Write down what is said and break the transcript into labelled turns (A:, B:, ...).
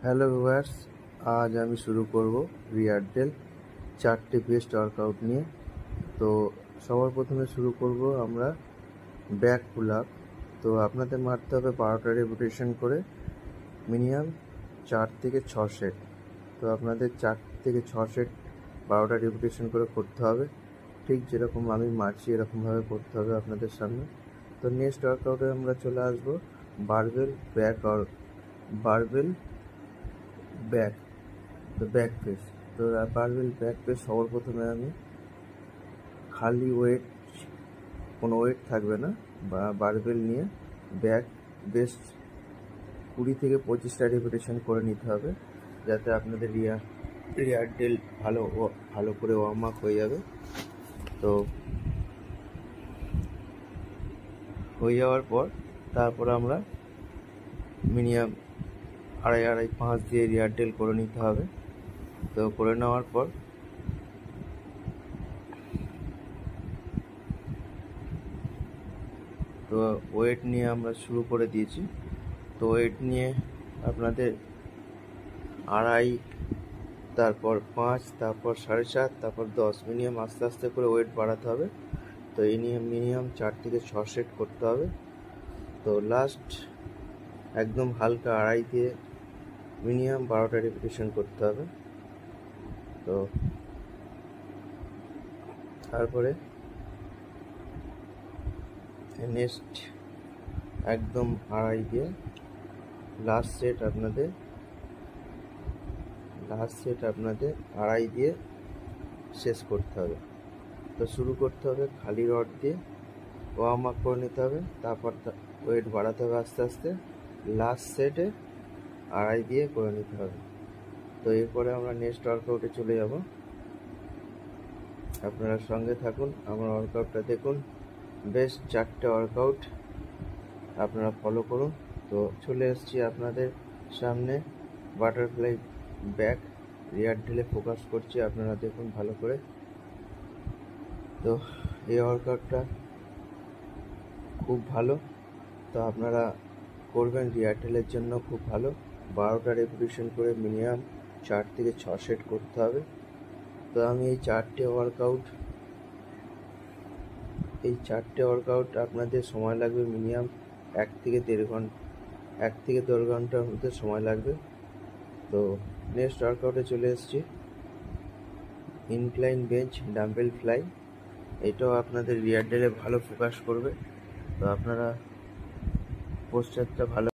A: Hello viewers, আজ আমি শুরু করব রিয়ারডেল 4টে বেস্ট ওয়ার্কআউট নিয়ে। তো সবার প্রথমে শুরু করব আমরা ব্যাক পুল আপ। তো আপনাদের মারতে হবে 12টা রেপিটেশন করে, মিনিমাম 4 থেকে 6 সেট। তো আপনাদের 4 থেকে 6 সেট 12টা রেপিটেশন করে করতে হবে, ঠিক যেরকম আমি মারছি এরকমভাবে করতে হবে আপনাদের সামনে। তো নেক্সট ওয়ার্কআউটে আমরা চলে আসবো বারবেল ব্যাক, তো ব্যাক প্রেস। তো বারবেল ব্যাক প্রেস সবার প্রথমে আমি খালি ওয়েট, কোনো ওয়েট থাকবে না, বা বারবেল নিয়ে ব্যাক বেস 20 থেকে 25টা রেপিটেশন করে নিতে হবে, যাতে আপনাদের রিয়ারডেল ভালো করে ওয়ার্ম আপ হয়ে যাবে। তো হয়ে যাওয়ার পর তারপর আমরা মিনিমাম 2.5 দিয়ে রিয়ারডেল করে নিতে হবে। তো করে নেওয়ার পর তো ওয়েট নিয়ে আমরা শুরু করে দিয়েছি। তো ওয়েট নিয়ে আপনাদের 2.5, তারপর 5, তারপর 7.5, তারপর 10, মিনিমাম আস্তে আস্তে করে ওয়েট বাড়াতে হবে। তো এই নিয়ে মিনিমাম 4 থেকে 6 সেট করতে হবে। তো লাস্ট একদম হালকা 2.5 দিয়ে মিনিমাম 12টা রেপিটেশন করতে হবে। তো তারপরে নেক্সট একদম 2.5 দিয়ে লাস্ট সেট আপনাদের 2.5 দিয়ে শেষ করতে হবে। তো শুরু করতে হবে খালি রড দিয়ে, ওয়ার্ম আপ করে নিতে হবে, তারপর ওয়েট বাড়াতে হবে আস্তে আস্তে, লাস্ট সেটে 2.5 দিয়ে করে নিতে হবে। তো এরপরে আমরা নেক্সট ওয়ার্কআউটে চলে যাব। আপনারা সঙ্গে থাকুন, আমার ওয়ার্কআউটটা দেখুন। বেস্ট 4টে ওয়ার্কআউট আপনারা ফলো করুন। তো চলে এসেছি আপনাদের সামনে বাটারফ্লাই ব্যাক রিয়ারডেলে ফোকাস করছি, আপনারা দেখুন ভালো করে। তো এই ওয়ার্কআউটটা খুব ভালো, তো আপনারা করবেন, রিয়ারডেলের জন্য খুব ভালো। 12টা রেপিটেশন করে মিনিমাম 4 থেকে 6 সেট করতে হবে। তো আমি এই 4টে ওয়ার্কআউট আপনাদের সময় লাগবে মিনিমাম 1 থেকে 1.5 ঘন্টার মধ্যে সময় লাগবে। তো নেক্সট ওয়ার্কআউটে চলে এসেছি ইনক্লাইন বেঞ্চ ডাম্বেল ফ্লাই। এটাও আপনাদের রিয়ারডেলে ভালো ফোকাস করবে। তো আপনারা পোস্টারটা ভালো